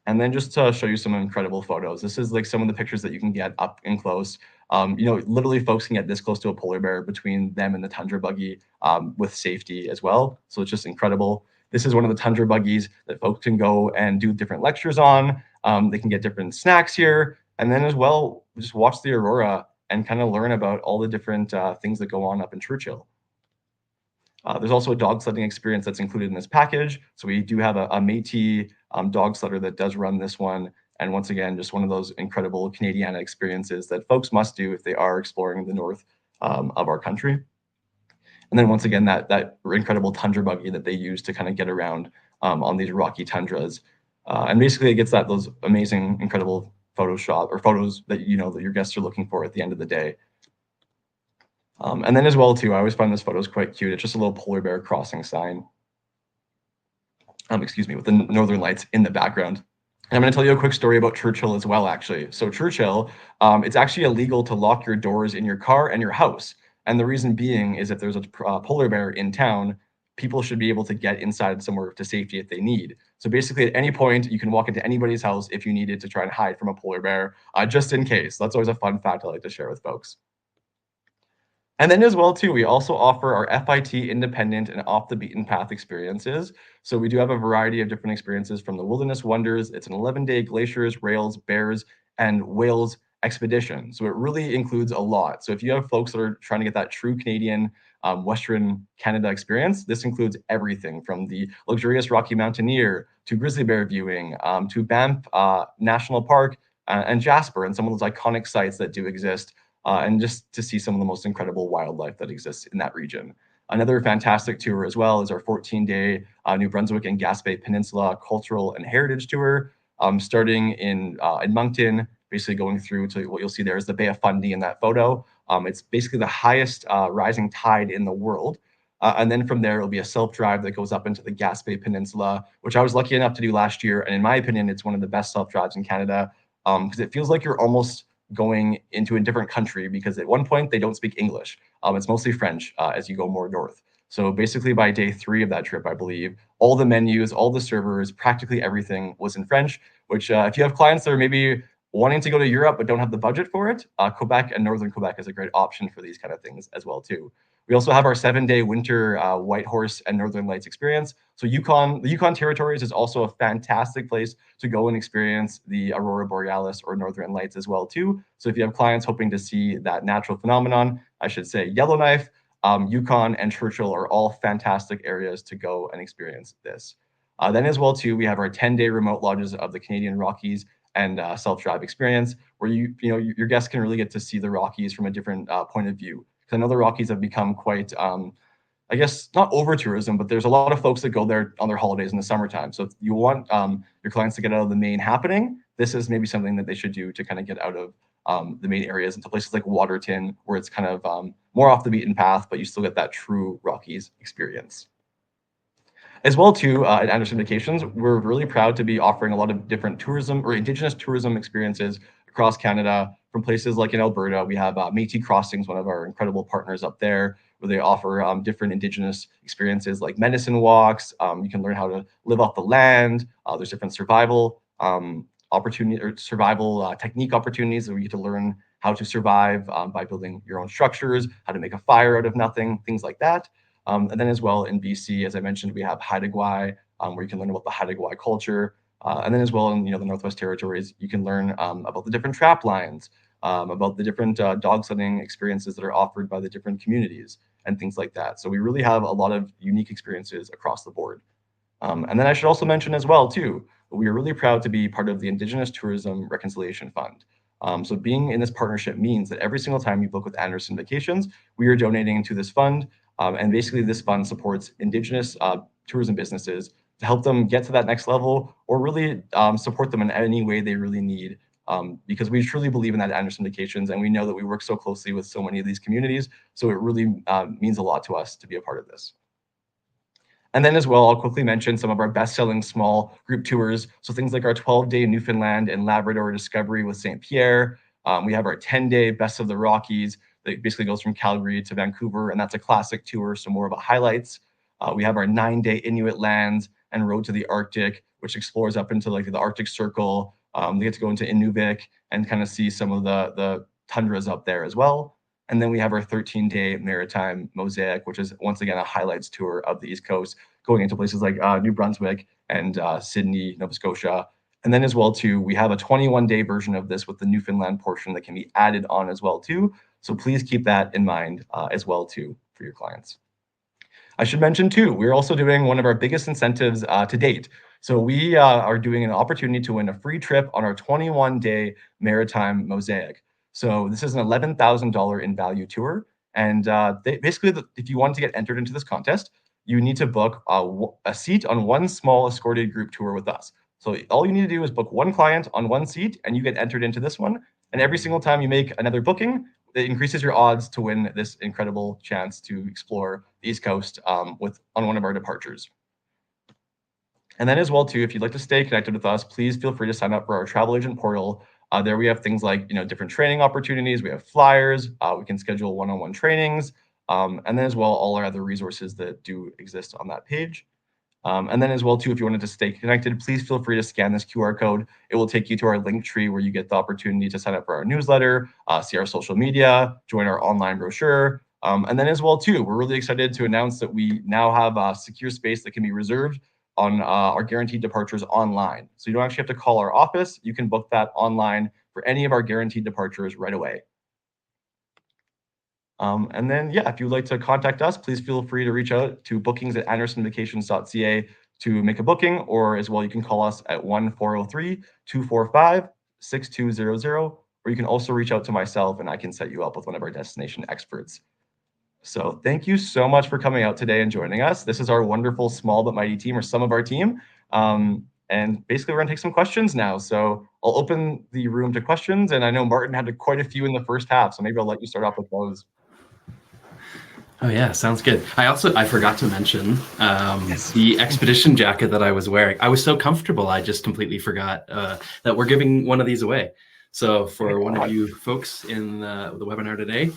And then just to show you some incredible photos, this is like some of the pictures that you can get up and close. Literally folks can get this close to a polar bear between them and the tundra buggy with safety as well. So it's just incredible. This is one of the tundra buggies that folks can go and do different lectures on. They can get different snacks here. And then as well, just watch the aurora and kind of learn about all the different things that go on up in Churchill. There's also a dog sledding experience that's included in this package. So we do have a Métis dog sledder that does run this one. And once again, just one of those incredible Canadiana experiences that folks must do if they are exploring the north of our country. And then once again, that incredible tundra buggy that they use to kind of get around on these rocky tundras. And basically it gets those amazing, incredible photos that that your guests are looking for at the end of the day. And then as well too, I always find this photo is quite cute. It's just a little polar bear crossing sign. With the Northern Lights in the background. And I'm going to tell you a quick story about Churchill as well, actually. So Churchill, it's actually illegal to lock your doors in your car and your house. And the reason being is if there's a polar bear in town, people should be able to get inside somewhere to safety if they need. So basically at any point, you can walk into anybody's house if you needed to try and hide from a polar bear, just in case. That's always a fun fact I like to share with folks. And then as well too, we also offer our FIT independent and off the beaten path experiences. So we do have a variety of different experiences from the Wilderness Wonders. It's an 11-day glaciers, rails, bears, and whales expedition. So it really includes a lot. So if you have folks that are trying to get that true Canadian Western Canada experience, this includes everything from the luxurious Rocky Mountaineer to grizzly bear viewing to Banff National Park and Jasper and some of those iconic sites that do exist. And just to see some of the most incredible wildlife that exists in that region. Another fantastic tour as well is our 14-day New Brunswick and Gaspé Peninsula Cultural and Heritage Tour, starting in Moncton, basically going through to what you'll see there is the Bay of Fundy in that photo. It's basically the highest rising tide in the world. And then from there, it'll be a self-drive that goes up into the Gaspé Peninsula, which I was lucky enough to do last year. And in my opinion, it's one of the best self-drives in Canada because it feels like you're almost going into a different country because at one point they don't speak English. It's mostly French as you go more north. So basically by day 3 of that trip, I believe, all the menus, all the servers, practically everything was in French, which if you have clients that are maybe wanting to go to Europe but don't have the budget for it, Quebec and Northern Quebec is a great option for these kind of things as well too. We also have our 7-day winter Whitehorse and Northern Lights experience. So the Yukon Territories is also a fantastic place to go and experience the Aurora Borealis or Northern Lights as well too. So if you have clients hoping to see that natural phenomenon, I should say Yellowknife, Yukon, and Churchill are all fantastic areas to go and experience this. Then as well too, we have our 10-day remote lodges of the Canadian Rockies and self-drive experience, where your guests can really get to see the Rockies from a different point of view. I know the Rockies have become quite, I guess, not over tourism, but there's a lot of folks that go there on their holidays in the summertime. So if you want your clients to get out of the main happening, this is maybe something that they should do to kind of get out of the main areas into places like Waterton, where it's kind of more off the beaten path, but you still get that true Rockies experience. As well too, at Anderson Vacations, we're really proud to be offering a lot of different tourism or Indigenous tourism experiences across Canada. From places like in Alberta, we have Métis Crossings, one of our incredible partners up there, where they offer different Indigenous experiences like medicine walks. You can learn how to live off the land. There's different survival opportunity or survival technique opportunities where you get to learn how to survive by building your own structures, how to make a fire out of nothing, things like that. And then as well in BC, as I mentioned, we have Haida Gwaii, where you can learn about the Haida Gwaii culture. And then as well in the Northwest Territories, you can learn about the different trap lines, about the different dog sledding experiences that are offered by the different communities and things like that. So we really have a lot of unique experiences across the board. And then I should also mention as well, too, we are really proud to be part of the Indigenous Tourism Reconciliation Fund. So being in this partnership means that every single time you book with Anderson Vacations, we are donating to this fund. And basically this fund supports Indigenous tourism businesses to help them get to that next level, or really support them in any way they really need. Because we truly believe in that at Anderson Vacations, and we know that we work so closely with so many of these communities. So it really means a lot to us to be a part of this. And then as well, I'll quickly mention some of our best-selling small group tours. So things like our 12-day Newfoundland and Labrador Discovery with St. Pierre. We have our 10-day Best of the Rockies that basically goes from Calgary to Vancouver, and that's a classic tour, so more of a highlights. We have our 9-day Inuit Lands and Road to the Arctic, which explores up into like the Arctic Circle. They get to go into Inuvik and kind of see some of the tundras up there as well. And then we have our 13-day Maritime Mosaic, which is once again a highlights tour of the East Coast, going into places like New Brunswick and Sydney, Nova Scotia. And then as well too, we have a 21-day version of this with the Newfoundland portion that can be added on as well too. So please keep that in mind as well too for your clients. I should mention too, we're also doing one of our biggest incentives to date. So we are doing an opportunity to win a free trip on our 21-day Maritime Mosaic. So this is an $11,000 in value tour. And basically, if you want to get entered into this contest, you need to book a seat on one small escorted group tour with us. So all you need to do is book one client on one seat, and you get entered into this one. And every single time you make another booking, it increases your odds to win this incredible chance to explore the East Coast on one of our departures. And then as well too, if you'd like to stay connected with us, please feel free to sign up for our travel agent portal. There we have things like different training opportunities. We have flyers. We can schedule one-on-one trainings, and then as well all our other resources that do exist on that page. And then as well too, if you wanted to stay connected, please feel free to scan this QR code. It will take you to our link tree where you get the opportunity to sign up for our newsletter, see our social media, join our online brochure. And then as well too, we're really excited to announce that we now have a secure space that can be reserved on our guaranteed departures online. So you don't actually have to call our office. You can book that online for any of our guaranteed departures right away. And then, yeah, if you'd like to contact us, please feel free to reach out to bookings@andersonvacations.ca to make a booking, or as well, you can call us at 1-403-245-6200, or you can also reach out to myself and I can set you up with one of our destination experts. So thank you so much for coming out today and joining us. This is our wonderful small but mighty team, or some of our team. And basically, we're gonna take some questions now. So I'll open the room to questions, and I know Martin had quite a few in the first half, so maybe I'll let you start off with those. Oh yeah, sounds good. I forgot to mention the expedition jacket that I was wearing. I was so comfortable, I just completely forgot that we're giving one of these away. So for one of you folks in the webinar today,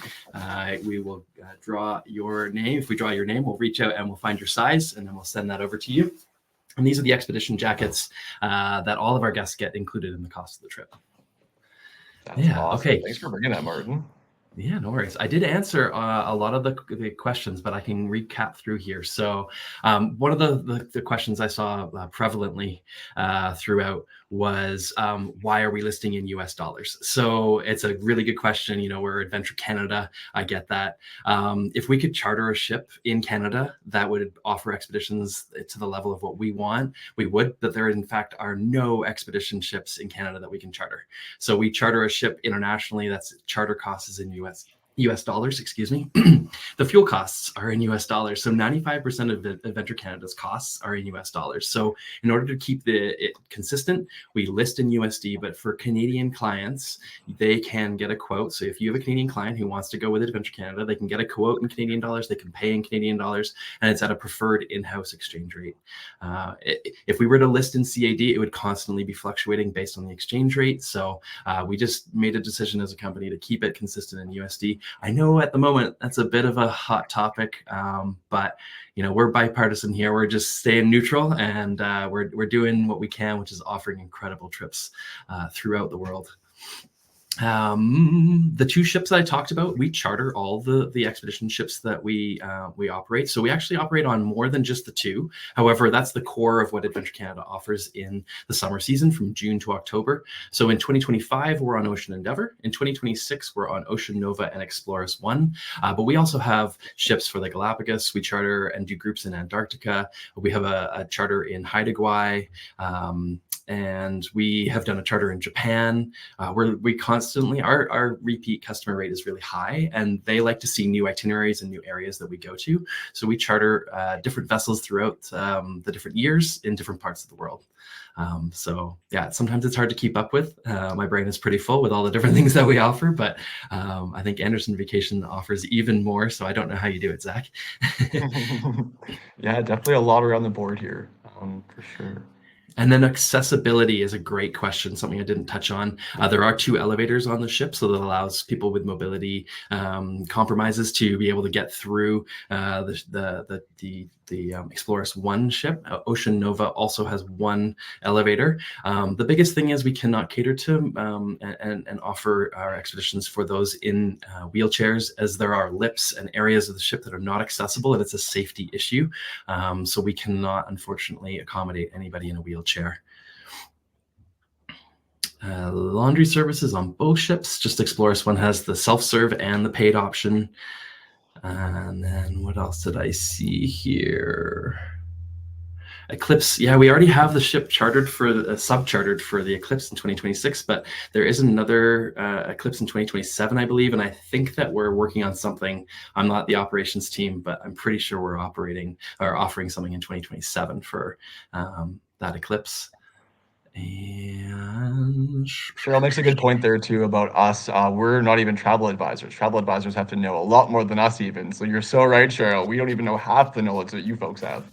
we will draw your name. If we draw your name, we'll reach out and we'll find your size, and then we'll send that over to you. And these are the expedition jackets that all of our guests get included in the cost of the trip. That's awesome. Okay. Thanks for bringing that, Martin. Yeah, no worries. I did answer a lot of the questions, but I can recap through here. So one of the questions I saw prevalently throughout was, why are we listing in US dollars? So it's a really good question. We're Adventure Canada. I get that. If we could charter a ship in Canada that would offer expeditions to the level of what we want, we would, but there in fact are no expedition ships in Canada that we can charter. So we charter a ship internationally. That's charter costs is in US dollars, excuse me. The fuel costs are in US dollars. So 95% of Adventure Canada's costs are in US dollars. So in order to keep it consistent, we list in USD, but for Canadian clients, they can get a quote. So if you have a Canadian client who wants to go with Adventure Canada, they can get a quote in Canadian dollars, they can pay in Canadian dollars, and it's at a preferred in-house exchange rate. If we were to list in CAD, it would constantly be fluctuating based on the exchange rate. So we just made a decision as a company to keep it consistent in USD. I know at the moment that's a bit of a hot topic, but we're bipartisan here. We're just staying neutral, and we're doing what we can, which is offering incredible trips throughout the world. The two ships that I talked about, we charter all the expedition ships that we operate. So we actually operate on more than just the two. However, that's the core of what Adventure Canada offers in the summer season from June to October. So in 2025, we're on Ocean Endeavour. In 2026, we're on Ocean Nova and Explorers One. But we also have ships for the Galapagos. We charter and do groups in Antarctica. We have a charter in Haida Gwaii. And we have done a charter in Japan, where we constantly, our repeat customer rate is really high, and they like to see new itineraries and new areas that we go to. So we charter different vessels throughout the different years in different parts of the world. So yeah, sometimes it's hard to keep up with. My brain is pretty full with all the different things that we offer, but I think Anderson Vacation offers even more. So I don't know how you do it, Zach. Yeah, definitely a lot around the board here, for sure. And then accessibility is a great question, something I didn't touch on. There are 2 elevators on the ship, so that allows people with mobility compromises to be able to get through the Explorers One ship. Ocean Nova also has 1 elevator. The biggest thing is we cannot cater to and offer our expeditions for those in wheelchairs, as there are lips and areas of the ship that are not accessible, and it's a safety issue. So we cannot, unfortunately, accommodate anybody in a wheelchair. Laundry services on both ships. Just Explorers One has the self-serve and the paid option. And then what else did I see here? Eclipse, yeah, we already have the ship chartered for sub-chartered for the Eclipse in 2026, but there is another Eclipse in 2027, I believe, and I think that we're working on something. I'm not the operations team, but I'm pretty sure we're offering something in 2027 for that Eclipse. And Cheryl makes a good point there too about us. We're not even travel advisors. Travel advisors have to know a lot more than us even. So you're so right, Cheryl. We don't even know half the knowledge that you folks have.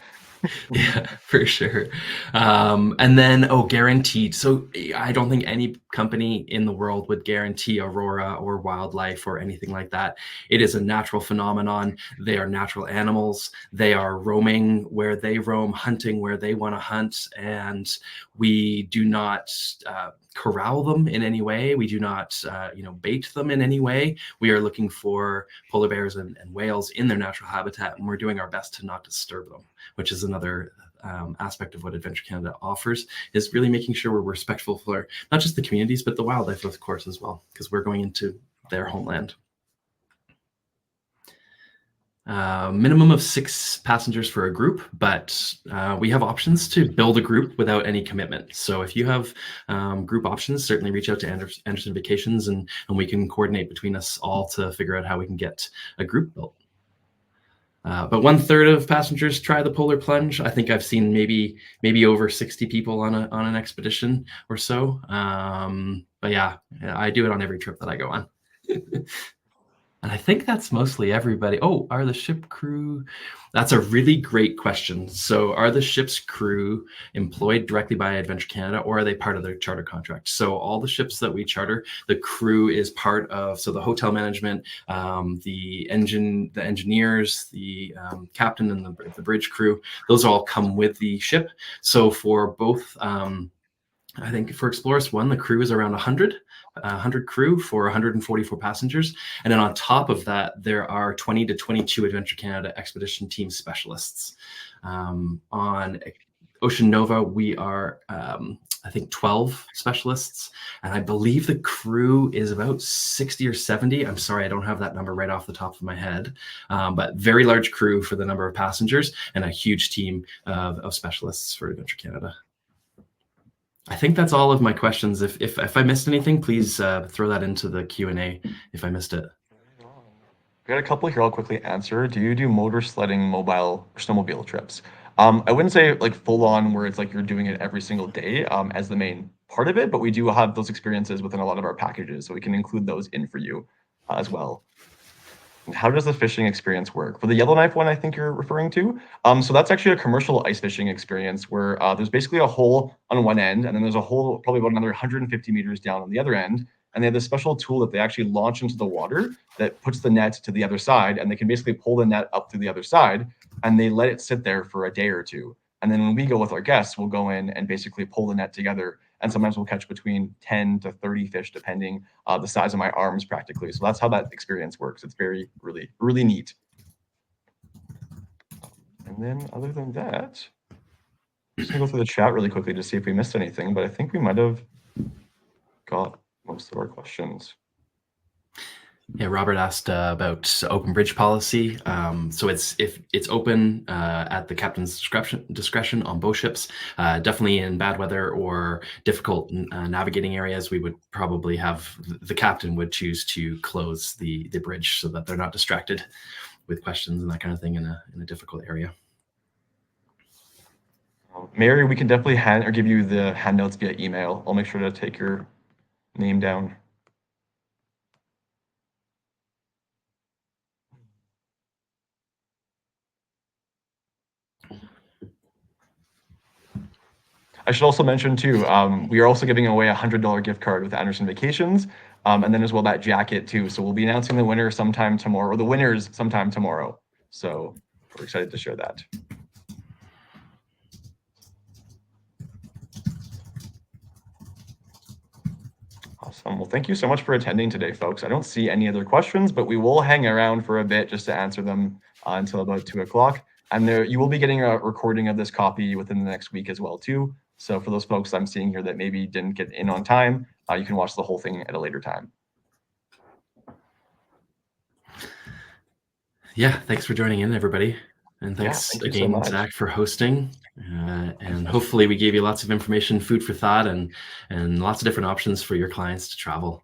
Yeah, for sure. And then, guaranteed. So I don't think any company in the world would guarantee aurora or wildlife or anything like that. It is a natural phenomenon. They are natural animals. They are roaming where they roam, hunting where they want to hunt. And we do not corral them in any way. We do not, bait them in any way. We are looking for polar bears and whales in their natural habitat, and we're doing our best to not disturb them, which is another aspect of what Adventure Canada offers, is really making sure we're respectful for not just the communities, but the wildlife, of course, as well, because we're going into their homeland. Minimum of 6 passengers for a group, but we have options to build a group without any commitment. So if you have group options, certainly reach out to Anderson Vacations, and we can coordinate between us all to figure out how we can get a group built. But 1/3 of passengers try the polar plunge. I think I've seen maybe over 60 people on an expedition or so. But yeah, I do it on every trip that I go on. And I think that's mostly everybody. Oh, are the ship crew? That's a really great question. So are the ship's crew employed directly by Adventure Canada, or are they part of their charter contract? So all the ships that we charter, the crew is part of, so the hotel management, the engineers, the captain and the bridge crew, those all come with the ship. So for both, I think for Explorers One, the crew is around 100 crew for 144 passengers. And then on top of that, there are 20 to 22 Adventure Canada Expedition Team specialists. On Ocean Nova, we are, I think, 12 specialists. And I believe the crew is about 60 or 70. I'm sorry, I don't have that number right off the top of my head. But very large crew for the number of passengers, and a huge team of specialists for Adventure Canada. I think that's all of my questions. If I missed anything, please throw that into the Q&A if I missed it. We got a couple here I'll quickly answer. Do you do motor sledding, mobile, or snowmobile trips? I wouldn't say like full on where it's like you're doing it every single day as the main part of it, but we do have those experiences within a lot of our packages, so we can include those in for you as well. How does the fishing experience work? For the Yellowknife one, I think you're referring to. So that's actually a commercial ice fishing experience where there's basically a hole on one end, and then there's a hole probably about another 150 meters down on the other end. And they have this special tool that they actually launch into the water that puts the net to the other side, and they can basically pull the net up to the other side, and they let it sit there for a day or two. And then when we go with our guests, we'll go in and basically pull the net together and sometimes we'll catch between 10 to 30 fish, depending the size of my arms practically. So that's how that experience works. It's very, really neat. And then other than that, I'm just gonna go through the chat really quickly to see if we missed anything, but I think we might have got most of our questions. Yeah, Robert asked about open bridge policy. So if it's open at the captain's discretion on both ships. Definitely in bad weather or difficult navigating areas, we would probably have the captain would choose to close the bridge so that they're not distracted with questions and that kind of thing in a difficult area. Mary, we can definitely give you the handouts via email. I'll make sure to take your name down. I should also mention too, we are also giving away a $100 gift card with Anderson Vacations, and then as well that jacket too. So we'll be announcing the winner sometime tomorrow, or the winners sometime tomorrow. So we're excited to share that. Awesome. Well, thank you so much for attending today, folks. I don't see any other questions, but we will hang around for a bit just to answer them until about 2 o'clock. And you will be getting a recording of this copy within the next week as well too. So for those folks I'm seeing here that maybe didn't get in on time, you can watch the whole thing at a later time. Yeah, thanks for joining in, everybody. And thanks again, so Zach, for hosting. And hopefully we gave you lots of information, food for thought, and lots of different options for your clients to travel.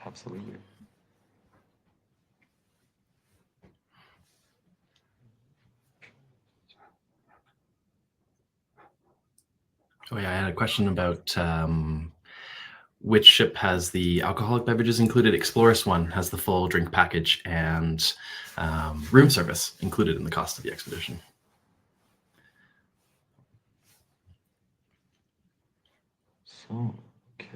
Absolutely. Oh yeah, I had a question about which ship has the alcoholic beverages included. Explorus one has the full drink package and room service included in the cost of the expedition. So, okay.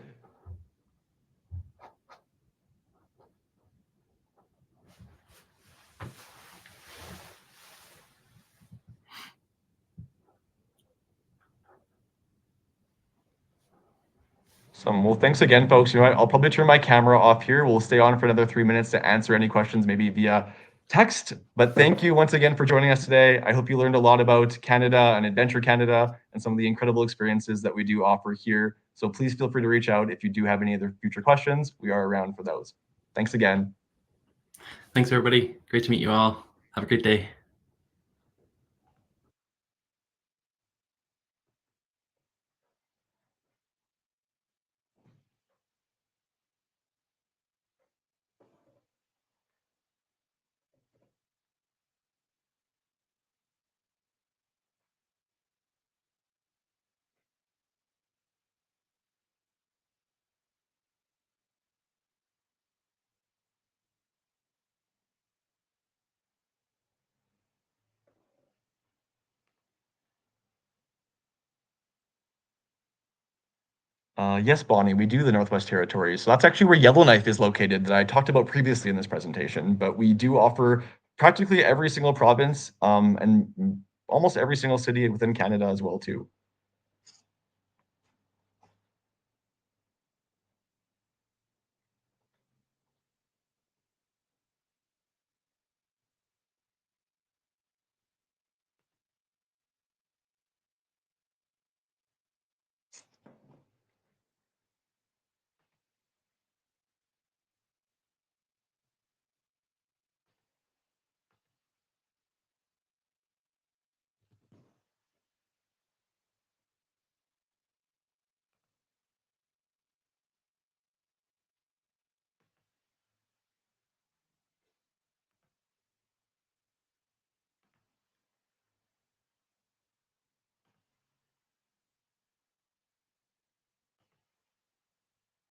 Well, thanks again, folks. You know what? I'll probably turn my camera off here. We'll stay on for another 3 minutes to answer any questions, maybe via text. But thank you once again for joining us today. I hope you learned a lot about Canada and Adventure Canada and some of the incredible experiences that we do offer here. So please feel free to reach out if you do have any other future questions. We are around for those. Thanks again. Thanks, everybody. Great to meet you all. Have a great day. Yes, Bonnie, we do the Northwest Territories. So that's actually where Yellowknife is located that I talked about previously in this presentation. But we do offer practically every single province and almost every single city within Canada as well too.